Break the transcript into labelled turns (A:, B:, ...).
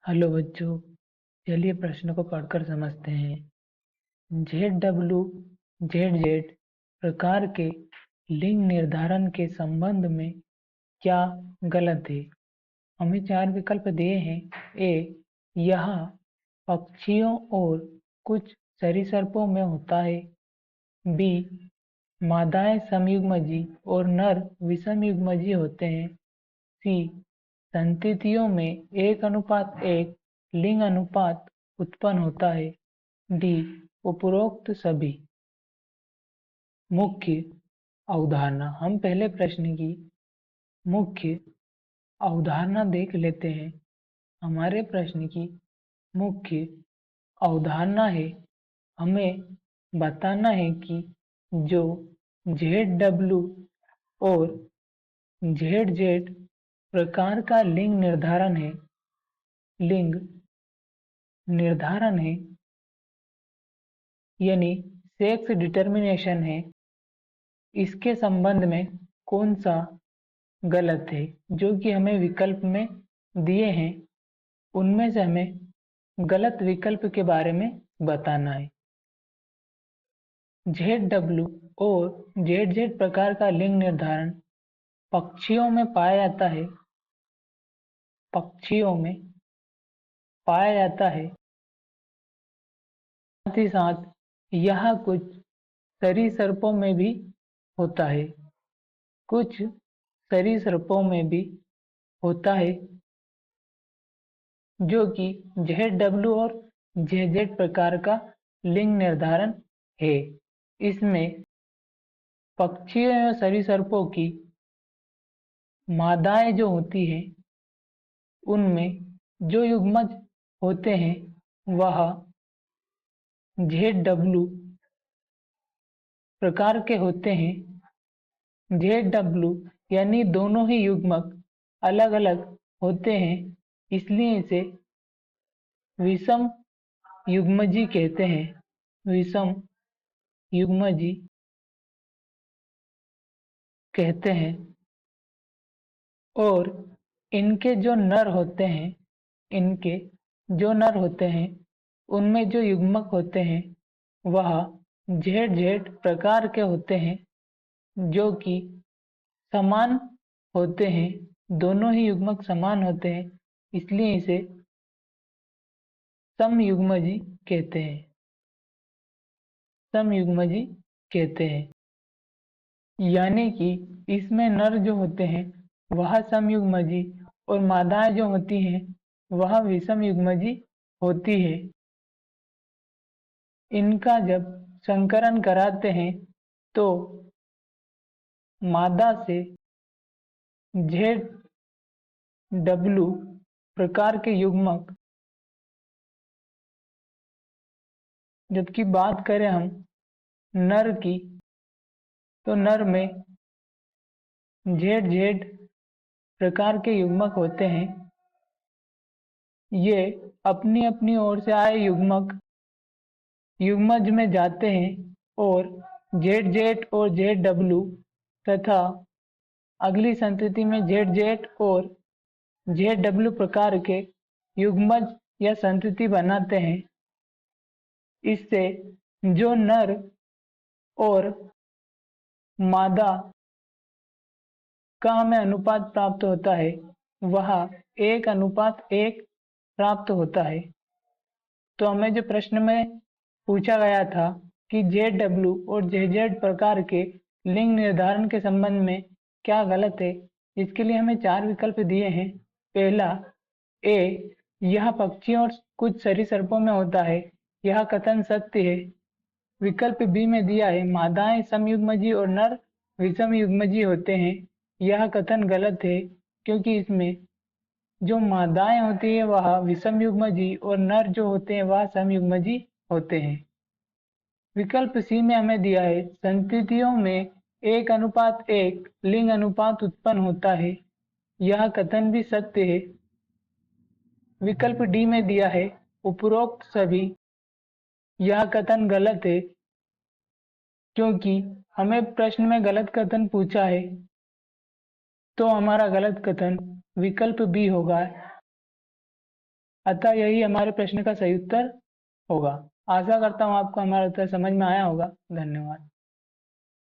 A: Hello बच्चों, चलिए प्रश्न को पढ़कर समझते हैं। ZW ZZ प्रकार के लिंग निर्धारण के संबंध में क्या गलत है? हमें चार विकल्प दिए हैं। ए, यह पक्षियों और कुछ सरीसृपों में होता है। बी, मादाएं समयुग्मजी और नर विषमयुग्मजी होते हैं। सी, संततियों में 1:1 लिंग अनुपात उत्पन्न होता है। डी, उपरोक्त सभी। मुख्य अवधारणा। हम पहले प्रश्न की मुख्य अवधारणा देख लेते हैं। हमारे प्रश्न की मुख्य अवधारणा है, हमें बताना है कि जो ZW और ZZ प्रकार का लिंग निर्धारण है यानी सेक्स डिटर्मिनेशन है, इसके संबंध में कौन सा गलत है? जो कि हमें विकल्प में दिए हैं, उनमें से हमें गलत विकल्प के बारे में बताना है। ZW और ZZ प्रकार का लिंग निर्धारण पक्षियों में पाया जाता है। साथ ही साथ यह कुछ सरीसृपों में भी होता है। जो कि ZW और ZZ प्रकार का लिंग निर्धारण है। इसमें पक्षियों या सरीसृपों की मादाएं जो होती हैं, उनमें जो युग्मज होते हैं वह ZW प्रकार के होते हैं। ZW यानी दोनों ही युग्मक अलग अलग होते हैं, इसलिए इसे विषम युग्मजी कहते हैं। विषम युग्मजी कहते हैं। और इनके जो नर होते हैं उनमें जो युग्मक होते हैं वह ZZ प्रकार के होते हैं, जो कि समान होते हैं। दोनों ही युग्मक समान होते हैं, इसलिए इसे समयुग्मजी कहते हैं। यानी कि इसमें नर जो होते हैं वह समयुग्मजी और मादाएं जो होती हैं वह विषमयुग्मजी होती है। इनका जब संकरण कराते हैं तो मादा से ZW प्रकार के युग्मक, जबकि बात करें हम नर की, तो नर में ZZ प्रकार के युग्मक होते हैं। ये अपनी अपनी ओर से आए युग्मज में जाते हैं और ZZ और ZW तथा अगली संतति में ZZ और ZW प्रकार के युग्मज या संतति बनाते हैं। इससे जो नर और मादा का हमें अनुपात प्राप्त होता है वह 1:1 प्राप्त होता है। तो हमें जो प्रश्न में पूछा गया था कि ZW और ZZ प्रकार के लिंग निर्धारण के संबंध में क्या गलत है, इसके लिए हमें चार विकल्प दिए हैं। पहला, ए, यह पक्षियों और कुछ सरीसृपों में होता है, यह कथन सत्य है। विकल्प बी में दिया है, मादाएं समयुग्मजी और नर विषमयुग्मजी होते हैं, यह कथन गलत है, क्योंकि इसमें जो मादाएं होती है वह विषमयुग्मजी और नर जो होते हैं वह समयुग्मजी होते हैं। विकल्प सी में हमें दिया है, संततियों में 1:1 लिंग अनुपात उत्पन्न होता है, यह कथन भी सत्य है। विकल्प डी में दिया है, उपरोक्त सभी, यह कथन गलत है, क्योंकि हमें प्रश्न में गलत कथन पूछा है, तो हमारा गलत कथन विकल्प बी होगा। अतः यही हमारे प्रश्न का सही उत्तर होगा। आशा करता हूँ आपको हमारा उत्तर समझ में आया होगा। धन्यवाद।